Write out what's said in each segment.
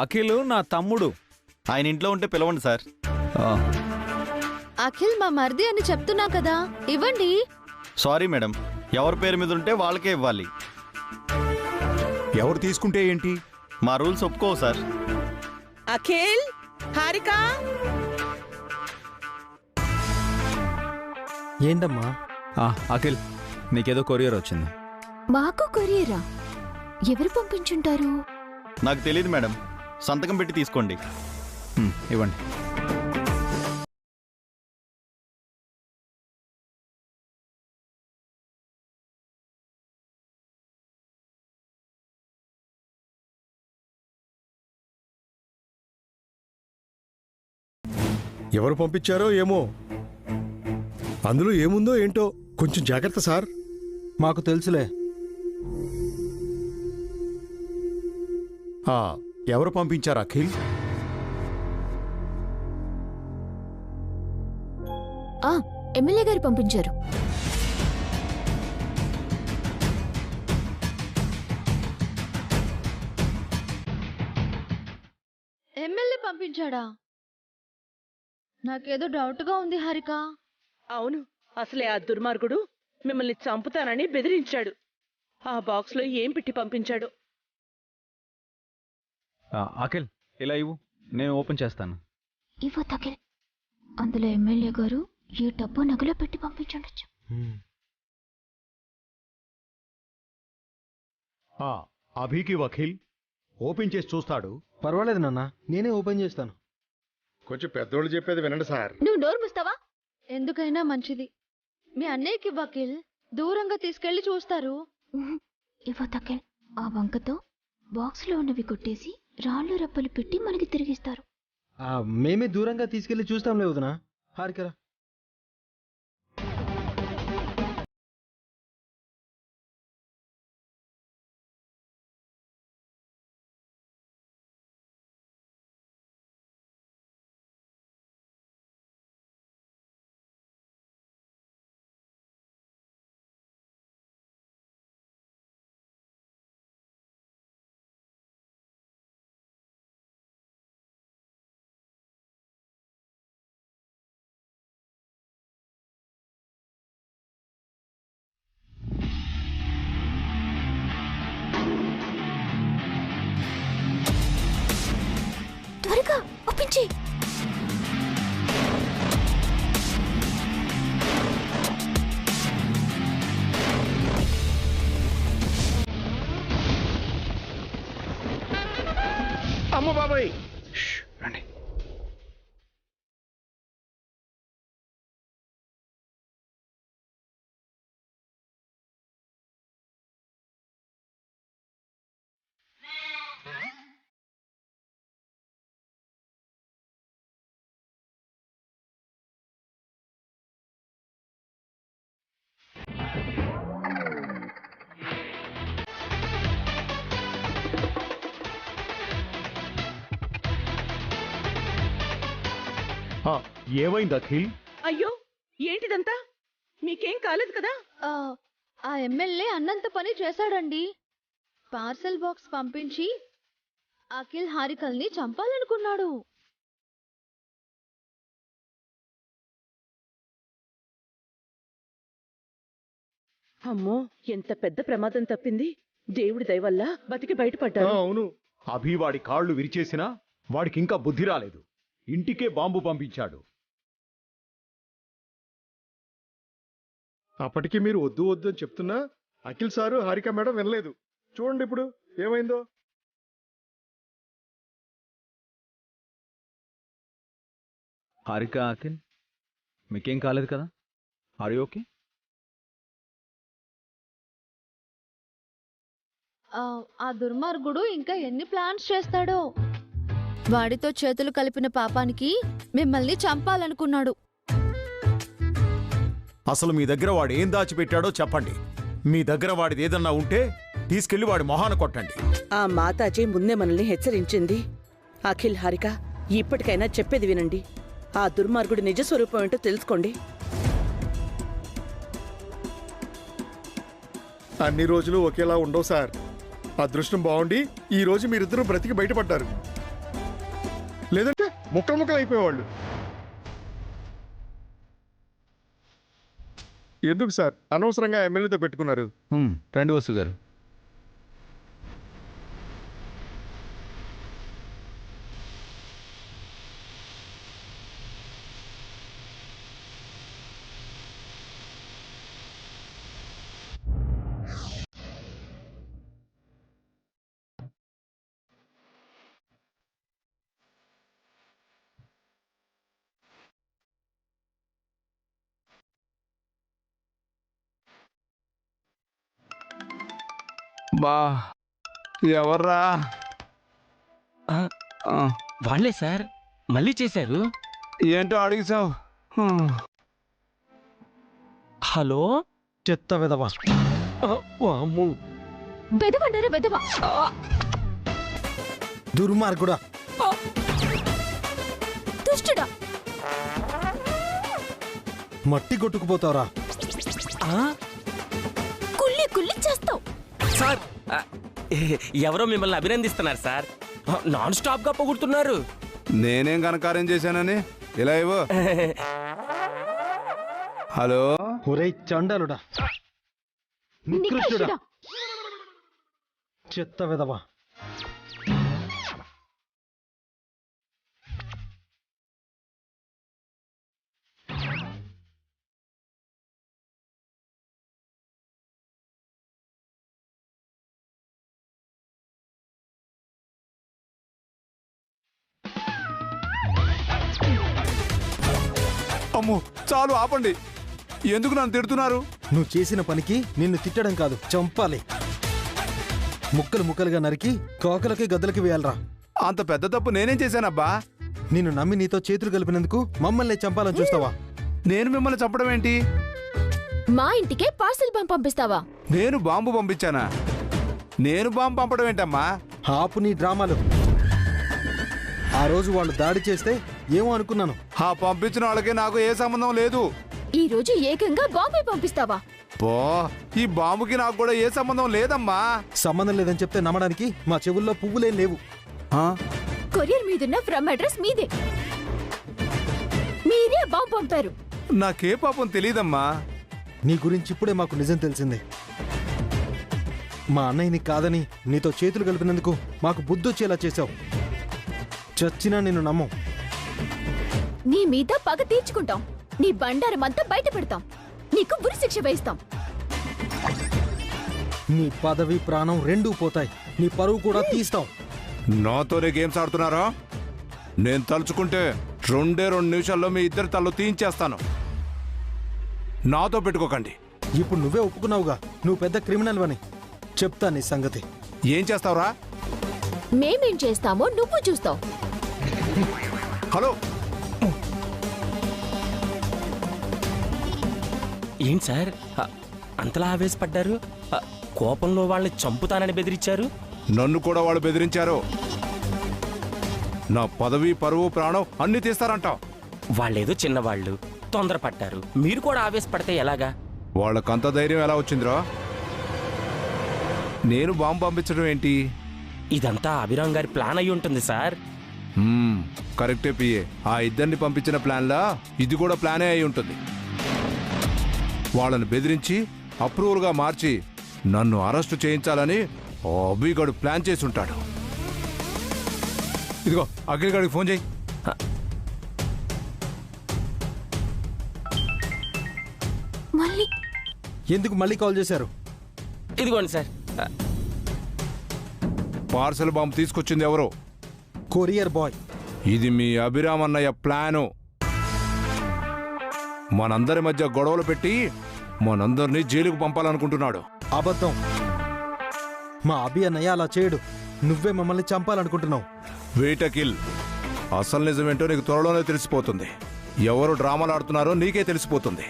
అఖిల్ నా తమ్ముడు. ఆయన ఇంట్లో ఉంటే పిలవండి సార్. అఖిల్ మా మరిది అని చెప్తున్నా కదా, ఇవ్వండి. సారీ మేడం, ఎవరి పేరు మీద ఉంటే వాళ్ళకే ఇవ్వాలి. ఎవరు తీసుకుంటే ఏంటి? మా రూల్స్ ఒప్పుకోవు సార్. అఖిల్, హారిక, ఏంటమ్మా? అఖిల్, నీకేదో కొరియర్ వచ్చింది. మాకు కొరియరా? ఎవరు పంపించుంటారు? నాకు తెలియదు మేడం, సంతకం పెట్టి తీసుకోండి. ఇవ్వండి. ఎవరు పంపించారో ఏమో, అందులో ఏముందో ఏంటో. కొంచెం జాగ్రత్త సార్. మాకు తెలుసులే. ఎవరు పంపించారు అఖిల్? ఎమ్మెల్యే గారు పంపించారు. ఎమ్మెల్యే పంపించాడా? నాకేదో డౌట్గా ఉంది హారిక. అవును, అసలే ఆ దుర్మార్గుడు మిమ్మల్ని చంపుతానని బెదిరించాడు. ఆ బాక్స్లో ఏం పెట్టి పంపించాడు? అఖిల్, ఇలా ఇవ్వు, నేను ఓపెన్ చేస్తాను. ఇవ్వ తగిల్. అందులో ఎమ్మెల్యే గారు ఈ డబ్బు నగలో పెట్టి పంపించుండొచ్చు. అభికి అఖిల్ ఓపెన్ చేసి చూస్తాడు. పర్వాలేదు నాన్న, నేనే ఓపెన్ చేస్తాను. కొంచెం పెద్దోళ్ళు చెప్పేది వినండి సార్. నువ్వు నోరు ముస్తావా? ఎందుకైనా మంచిది. మీ అన్నయ్యకి వకీల్ దూరంగా తీసుకెళ్లి చూస్తారు. ఇవ్వ తగిల్. ఆ వంకతో బాక్స్ లో ఉన్నవి కొట్టేసి రాళ్ళు రప్పలు పెట్టి మనకి తిరిగిస్తారు. మేమే దూరంగా తీసుకెళ్లి చూస్తాంలే వదినా. హారికరా. త్వరగా ఓపెన్ చేయి. అమ్మ బాబాయ్. రండి. ఏమైంది అఖిల్? అయ్యో, ఏంటిదంతా? మీకేం కాలేదు కదా? ఆ ఎమ్మెల్యే అన్నంత పని చేశాడండి. పార్సల్ బాక్స్ పంపించి అఖిల్ హారికల్ని చంపాలనుకున్నాడు. అమ్మో, ఎంత పెద్ద ప్రమాదం తప్పింది. దేవుడి దయ వల్ల బతికి బయటపడ్డాడు. అవును. అభి వాడి కాళ్ళు విరిచేసినా వాడికి ఇంకా బుద్ధి రాలేదు. ఇంటికే బాంబు పంపించాడు. అప్పటికి మీరు వద్దు వద్దు అని చెప్తున్నా అఖిల్ సారు హారిక మేడం వినలేదు. చూడండి ఇప్పుడు ఏమైందో. హారిక, అఖిల్, మీకేం కాలేదు కదా? Are you okay? ఆ దుర్మార్గుడు ఇంకా ఎన్ని ప్లాన్స్ చేస్తాడో. వాడితో చేతులు కలిపిన పాపానికి మిమ్మల్ని చంపాలనుకున్నాడు. అసలు మీ దగ్గర వాడు ఏం దాచిపెట్టాడో చెప్పండి. మీ దగ్గర వాడిది ఏదన్నా ఉంటే తీసుకెళ్లి వాడి మొహాన కొట్టండి. ఆ మాతాజీ ముందే మనల్ని హెచ్చరించింది. అఖిల్, హారిక, ఇప్పటికైనా చెప్పేది వినండి. ఆ దుర్మార్గుడి నిజ స్వరూపం ఏంటో తెలుసుకోండి. అన్ని రోజులు ఒకేలా ఉండవు సార్. అదృష్టం బాగుండి ఈ రోజు మీరిద్దరూ బ్రతికి బయటపడ్డారు. లేదంటే ముక్కలు ముక్కలు అయిపోయేవాళ్ళు. ఎందుకు సార్ అనవసరంగా ఎమ్మెల్యేతో పెట్టుకున్నారు? రండి వసు గారు. బా ఎవర్రా? వాళ్ళే సార్, మళ్ళీ చేశారు. ఏంటో అడిగిసావు. హలో, చెత్త విధవా. వామ్మో. బెదవన్నారా బెదవ? దుర్మార్గుడా. దుష్టుడా. మట్టి కొట్టుకుపోతావురా. కుళ్ళి కుళ్ళి చేస్తావు. సార్ ఎవరో మిమ్మల్ని అభినందిస్తున్నారు సార్. నాన్ స్టాప్ గా పొగుడుతున్నారు. నేనేం ఘనకార్యం చేశానని ఇలా ఇవ్వు. హలో, ఒరేయ్ చండాలుడా, నికృష్టుడా, నికృష్టుడా. చెత్త విధవా. అమ్మో చాలు ఆపండి. ఎందుకు నన్ను తిడుతున్నారు? నువ్వు చేసిన పనికి నిన్ను తిట్టడం కాదు, చంపాలి. ముక్కలు ముక్కలుగా నరికి కోకలకి గద్దలకి వేయాలరా. అంత పెద్ద తప్పు నేనేం చేశానబ్బా? నిన్ను నమ్మి నీతో చేతులు కలిపినందుకు మమ్మల్ని చంపాలని చూస్తావా? నేను మిమ్మల్ని చంపడం ఏంటి? మా ఇంటికే పార్సిల్ పంపిస్తావా? నేను బాంబు పంపించానా? నేను బాంబు పంపడం ఏంటమ్మా? ఆపు నీ డ్రామాలు. ఆ రోజు వాళ్ళు దాడి చేస్తే ఏమో అనుకున్నాను. ఆ పంపించిన వాళ్ళకి నాకు ఏ సంబంధం లేదు. ఈ రోజు ఏకంగా బాంబే పంపిస్తావా? పో, ఈ బాంబుకి నాకు కూడా ఏ సంబంధం లేదమ్మా. సంబంధం లేదని చెప్తే నమ్మడానికి మా చెవుల్లో పువ్వులేం లేవు. కొరియర్ మీదున్న ఫ్రమ్ అడ్రస్ మీదే. మీరే బాంబు పంపారు. నాకే పాపం తెలీదమ్మా. నీ గురించి ఇప్పుడే మాకు నిజం తెలిసిందే. మా అన్నయ్యని కాదని నీతో చేతులు కలిపినందుకు మాకు బుద్ధొచ్చేలా చేశావు. చచ్చినా నిన్ను నమ్మం. నీ మీద పగ తీర్చుకుంటాం. నీ బండారమంతా బయట పెడతాం. నీకు ఉరి శిక్ష వేస్తాం. నీ పదవి ప్రాణం రెండూ పోతాయి. నీ పరువు కూడా తీస్తాం. నాతోనే గేమ్స్ ఆడుతున్నారా? నేను తలుచుకుంటే 2 నిమిషాల్లో మీ ఇద్దరు తల్లు తీయించేస్తాను. నాతో పెట్టుకోకండి. ఇప్పుడు నువ్వే ఒప్పుకున్నావుగా నువ్వు పెద్ద క్రిమినల్ అని. చెప్తా నీ సంగతి. ఏం చేస్తావురా? మేమేం చేస్తామో నువ్వు చూస్తావు. హలో, ఏంటి సార్ అంతలా ఆవేశపడ్డారు? కోపంలో వాళ్ళని చంపుతానని బెదిరించారు. నన్ను కూడా వాళ్ళు బెదిరించారు. నా పదవి, పరువు, ప్రాణం అన్ని తీస్తారంట. వాళ్ళేదో చిన్నవాళ్ళు, తొందరపడ్డారు. మీరు కూడా ఆవేశపడితే ఎలాగా? వాళ్ళకంత ధైర్యం ఎలా వచ్చిందిరా? నేను బాంబు పంపించడం ఏంటి? ఇదంతా అభిరామ్ గారి ప్లాన్ అయి ఉంటుంది సార్. కరెక్టే పిఏ. ఆ ఇద్దరిని పంపించిన ప్లాన్లా ఇది కూడా ప్లానే అయి ఉంటుంది. వాళ్ళని బెదిరించి అప్రూవల్గా మార్చి నన్ను అరెస్టు చేయించాలని అభిగడు ప్లాన్ చేసి ఉంటాడు. ఇదిగో అఖిల్ గడికి ఫోన్ చేయి. మళ్ళీ ఎందుకు మళ్ళీ కాల్ చేశారు? ఇదిగోండి సార్. పార్సల్ బాంబు తీసుకొచ్చింది ఎవరో? Courier boy. ఇది మీ అభిరామ్ అన్నయ్య ప్లాను. మనందరి మధ్య గొడవలు పెట్టి మనందరినీ జైలుకు పంపాలనుకుంటున్నాడు. అబద్ధం. మా అభి అన్నయ్య అలా చేయడు. నువ్వే మమ్మల్ని చంపాలనుకుంటున్నావు. వెయిట్ అఖిల్, అసలు నిజమేంటో నీకు త్వరలోనే తెలిసిపోతుంది. ఎవరు డ్రామాలు ఆడుతున్నారో నీకే తెలిసిపోతుంది.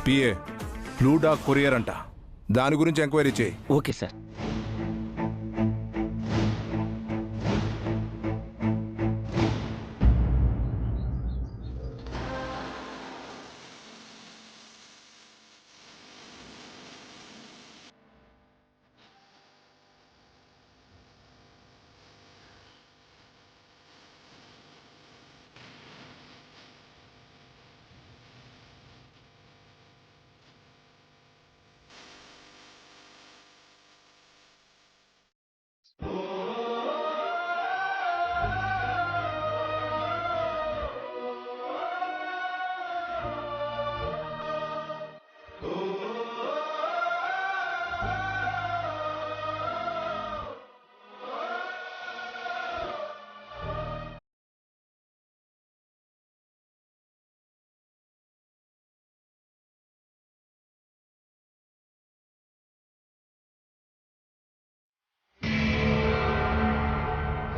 పిఏ, బ్లూ డాగ్ కొరియర్ అంట. దాని గురించి ఎంక్వైరీ చేయి. Okay sir.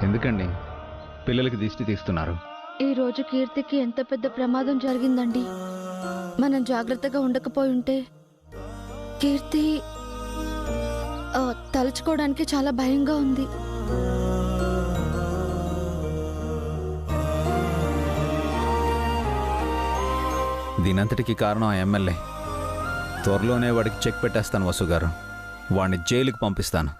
ఎందుకండి పిల్లలకి దిష్టి తీస్తున్నారు? ఈ రోజు కీర్తికి ఎంత పెద్ద ప్రమాదం జరిగిందండి. మనం జాగ్రత్తగా ఉండకపోయి ఉంటే కీర్తి తలుచుకోవడానికి చాలా భయంగా ఉంది. దీనంతటికి కారణం ఆ ఎమ్మెల్యే. త్వరలోనే వాడికి చెక్ పెట్టేస్తాను వసు గారు. వాడిని జైలుకి పంపిస్తాను.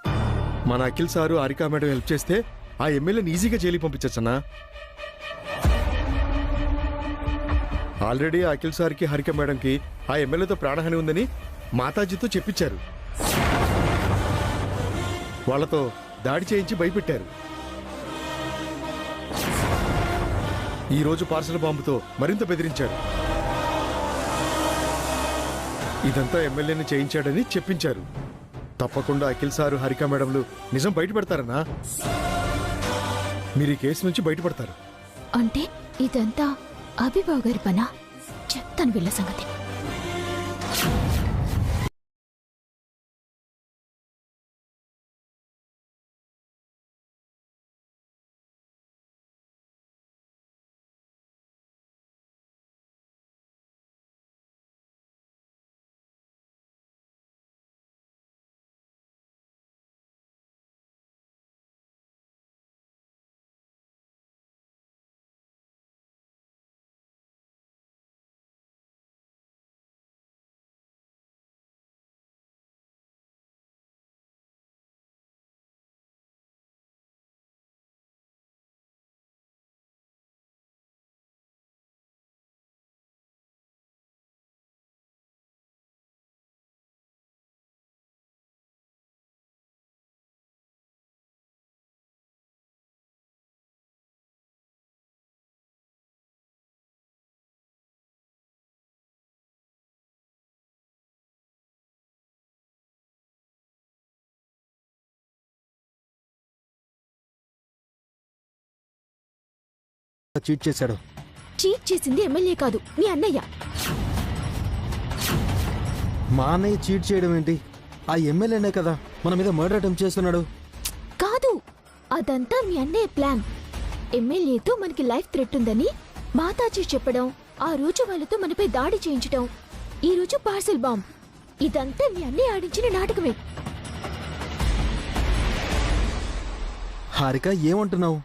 మన Akhil sir Harika madam help చేస్తే ఆ ఎమ్మెల్యేని ఈజీగా జైలుకి పంపించచ్చన్నా. ఆల్రెడీ అఖిల్ సార్కి హారిక మేడంకి ఆ ఎమ్మెల్యేతో ప్రాణహాని ఉందని మాతాజీతో చెప్పించారు. వాళ్లతో దాడి చేయించి భయపెట్టారు. ఈరోజు పార్సల్ బాంబుతో మరింత బెదిరించారు. ఇదంతా ఎమ్మెల్యేని చేయించాడని చెప్పించారు. తప్పకుండా అఖిల్ సారు హారిక మేడంలు నిజం బయటపడతారన్నా. మీరు ఈ కేసు నుంచి బయటపడతారు. అంటే ఇదంతా అభిబావ్ గారి పనా? చెప్తాను వీళ్ళ సంగతి. చీట్ చేశాడు. చీట్ చేసింది ఎమ్మెల్యే కాదు, మీ అన్నయ్య. మా అన్నయ్య చీట్ చేయడం ఏంటి? ఆ ఎమ్మెల్యేనే కదా మన మీద మర్డర్ అటెంప్ట్ చేస్తున్నాడు. కాదు, అదంతా మీ అన్నయ్య ప్లాన్. ఎమ్మెల్యేతో మనకి లైఫ్ థ్రెట్ ఉందని మాతాజీ చెప్పడం, ఆ రోజు వాళ్ళతో మనపై దాడి చేయించడం, ఈ రోజు పార్సల్ బాంబ్, ఇదంతా మీ అన్నయ్య ఆడించిన నాటకమే. హారిక ఏమంటున్నావు?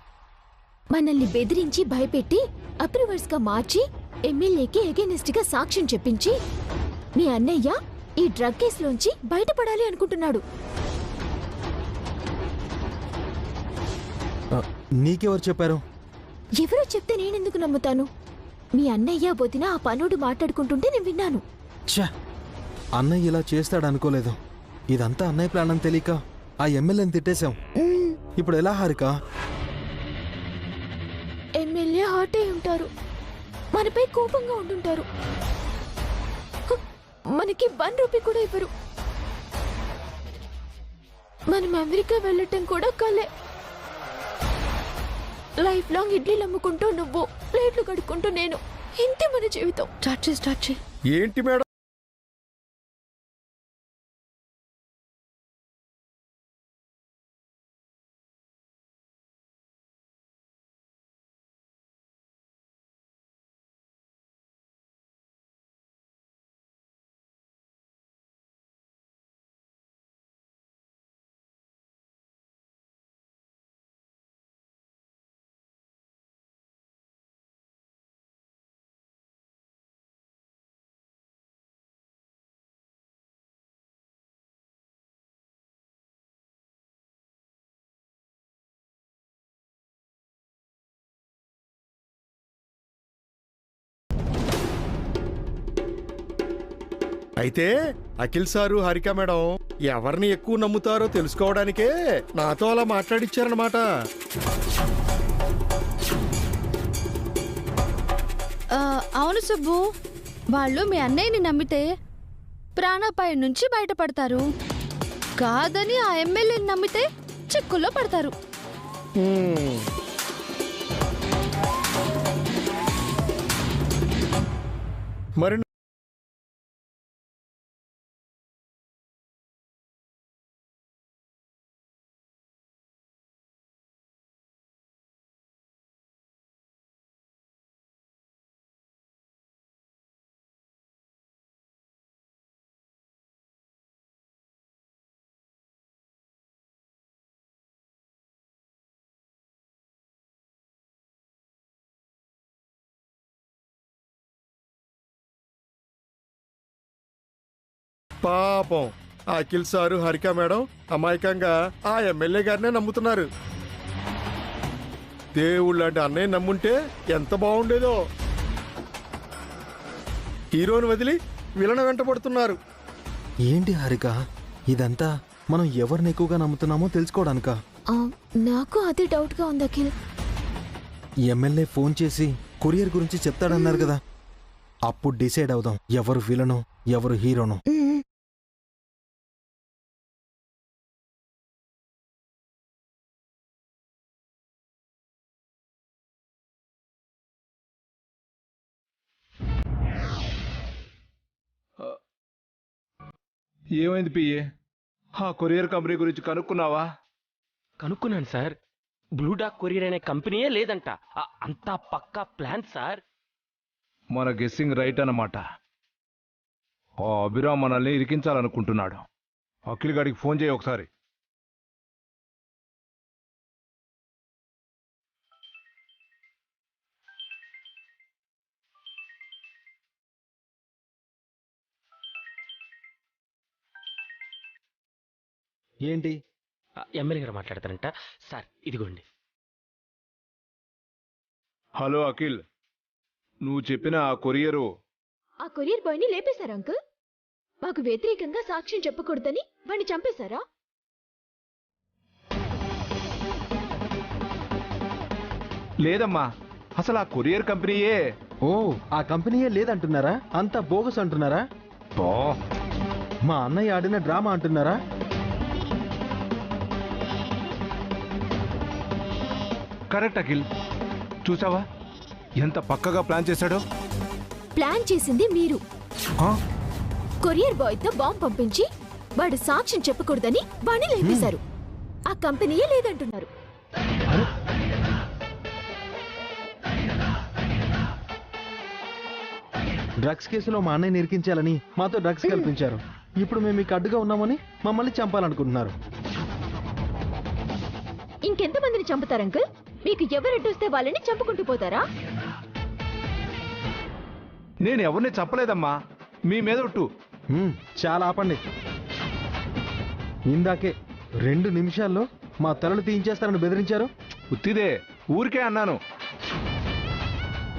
మనల్ని బెదిరించి భయపెట్టి అప్రూవర్స్ గా మార్చి ఎమ్మెల్యేకి ఎగెనిస్ట్ గా సాక్ష్యం చెప్పించి మీ అన్నయ్య ఈ డ్రగ్ కేసులోంచి బయటపడాలి అనుకుంటున్నాడు. నీకెవరు చెప్పారు? ఎవరో చెప్తే నేనెందుకు నమ్ముతాను? మీ అన్నయ్య వదిన ఆ పనుడు మాట్లాడుకుంటుంటే నేను విన్నాను. ఛా, అన్నయ్య ఇలా చేస్తాడనుకోలేదు. ఇదంతా అన్నయ్య ప్లాన్ అని తెలియక ఆ ఎమ్మెల్యేని తిట్టేశాం. ఇప్పుడు ఎలా హారిక? ఎమ్మెల్యే హార్ట్ అయి ఉంటారు, మనపై కోపంగా ఉంటుంటారు. మనకి ₹1 కూడా ఇవ్వరు. మనం అమెరికా వెళ్ళటం కూడా కలే. లైఫ్ లాంగ్ ఇడ్లీలు అమ్ముకుంటూ నువ్వు, ప్లేట్లు కడుక్కుంటూ నేను, ఇంతే మన జీవితం. స్టార్ట్ చేయి. ఏంటి మేడం అయితే అఖిల్ సారు హారిక మేడం ఎవరిని ఎక్కువ నమ్ముతారో తెలుసుకోవడానికే నాతో అలా మాట్లాడిచ్చారనమాట. అవును సుబ్బు, వాళ్ళు మీ అన్నయ్యని నమ్మితే ప్రాణాపాయం నుంచి బయటపడతారు. కాదని ఆ ఎమ్మెల్యేని నమ్మితే చిక్కుల్లో పడతారు. మరి పాపం ఆ అఖిల్ సారు హరిక మేడం అమాయకంగా ఆ ఎమ్మెల్యే గారినే నమ్ముతున్నారు. దేవుళ్ళు లాంటి అన్నయ్య నమ్ముంటే ఎంత బాగుండేదో. హీరోని వదిలి విలన వెంట పడుతున్నారు. ఏంటి హారిక ఇదంతా మనం ఎవరిని ఎక్కువగా నమ్ముతున్నామో తెలుసుకోవడానికా? నాకు అదే డౌట్గా ఉంది అఖిల్. ఎమ్మెల్యే ఫోన్ చేసి కొరియర్ గురించి చెప్తాడన్నారు కదా, అప్పుడు డిసైడ్ అవుదాం ఎవరు విలనో ఎవరు హీరోనో. ఏమైంది పిఏ? ఆ కొరియర్ కంపెనీ గురించి కనుక్కున్నావా? కనుక్కున్నాను సార్. బ్లూ డాక్ కొరియర్ అనే కంపెనీయే లేదంట. అంతా పక్కా ప్లాన్ సార్. మన గెస్సింగ్ రైట్ అన్నమాట. ఆ అభిరామ్ మనల్ని ఇరికించాలనుకుంటున్నాడు. అఖిల్ గారికి ఫోన్ చేయి ఒకసారి. ఏంటి? ఎమ్మెల్యే గారు మాట్లాడతారంట సార్. ఇదిగోండి. హలో అఖిల్, నువ్వు చెప్పిన ఆ కొరియరు ఆ కొరియర్ బాయ్ని లేపేశారా అంకుల్? మాకు వ్యతిరేకంగా సాక్ష్యం చెప్పకూడదని వాడిని చంపేశారా? లేదమ్మా, అసలు ఆ కొరియర్ కంపెనీయే. ఓ, ఆ కంపెనీయే లేదంటున్నారా? అంతా బోగస్ అంటున్నారా? మా అన్నయ్య ఆడిన డ్రామా అంటున్నారా? కరెక్ట్ అఖిల్, చూసావా ఎంత పక్కగా ప్లాన్ చేశాడో? ప్లాన్ చేసింది మీరు. కొరియర్ బాయ్ తో బాంబు పంపించి వాడు సాక్ష్యం చెప్పకూడదని వాడిని లేపేశారు. ఆ కంపెనీయే లేదంటున్నారు. డ్రగ్స్ కేసులో మా అన్నయ్యని ఇరికించాలని మాతో డ్రగ్స్ కల్పించారు. ఇప్పుడు మేము మీకు అడ్డుగా ఉన్నామని మమ్మల్ని చంపాలనుకుంటున్నారు. ఇంకెంతమందిని చంపుతారు అంకుల్? మీకు ఎవరడ్డొస్తే వాళ్ళని చంపుకుంటూ పోతారా? నేను ఎవరిని చంపలేదమ్మా, మీ మీద ఒట్టు. చాలా ఆపండి. ఇందాకే 2 నిమిషాల్లో మా తలలు తీయించేస్తారని బెదిరించారు. ఉత్తిదే, ఊరికే అన్నాను.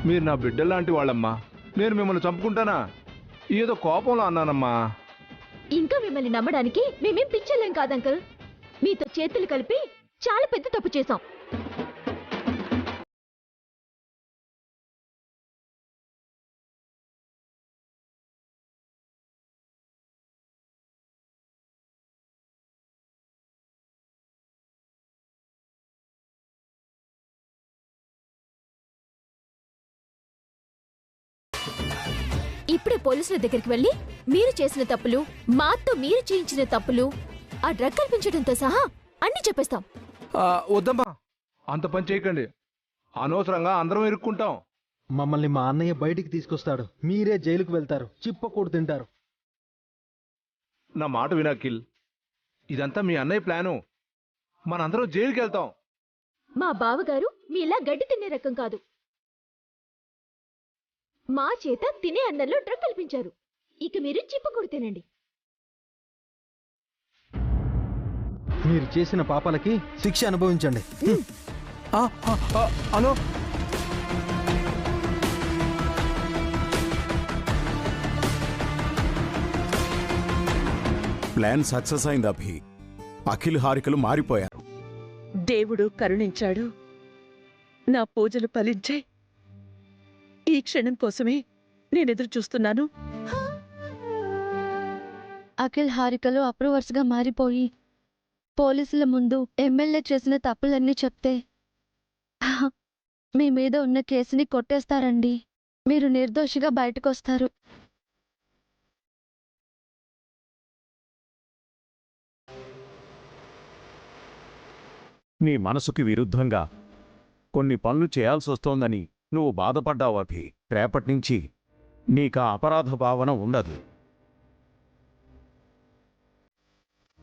మీరు నా బిడ్డలాంటి వాళ్ళమ్మా, నేను మిమ్మల్ని చంపుకుంటానా? ఏదో కోపంలో అన్నానమ్మా. ఇంకా మిమ్మల్ని నమ్మడానికి మేమేం పిచ్చలేం కాదంకుల్. మీతో చేతులు కలిపి చాలా పెద్ద తప్పు చేశాం. ఇప్పుడే పోలీసుల దగ్గరికి వెళ్ళి మీరు చేసిన తప్పులు, మాతో మీరు చేయించిన తప్పులు, ఆ డ్రగ్ కల్పించడంతో సహా అన్ని చెప్పేస్తాం. వద్దమ్మా, అంత పని చేయకండి. అనవసరంగా అందరం ఇరుక్కుంటాం. మమ్మల్ని మా అన్నయ్య బయటికి తీసుకొస్తాడు, మీరే జైలుకు వెళ్తారు, చిప్పకూడు తింటారు. నా మాట వినాకిల్, ఇదంతా మీ అన్నయ్య ప్లాను. మనందరం జైలుకి వెళ్తాం. మా బావగారు మీలా గడ్డి తినే రకం కాదు. మా చేత తినే అన్నంలో డ్రగ్ కల్పించారు. ఇక మీరు చిప్పకూడు తినండి. మీరు చేసిన పాపాలకి శిక్ష అనుభవించండి. హలో, ప్లాన్ సక్సెస్ అయింది అభి. అఖిల్ హారికలు మారిపోయారు. దేవుడు కరుణించాడు. నా పూజలు ఫలించాయి. ఈ క్షణం కోసమే నేనెదురు చూస్తున్నాను. అఖిల్ హారికలు అప్రూవర్స్గా మారిపోయి పోలీసుల ముందు ఎమ్మెల్యే చేసిన తప్పులన్నీ చెప్తే మీ మీద ఉన్న కేసుని కొట్టేస్తారండి. మీరు నిర్దోషిగా బయటకొస్తారు. నీ మనసుకి విరుద్ధంగా కొన్ని పనులు చేయాల్సి వస్తోందని నువ్వు బాధపడ్డావు అభి. రేపటి నుంచి నీకా అపరాధ భావన ఉండదు.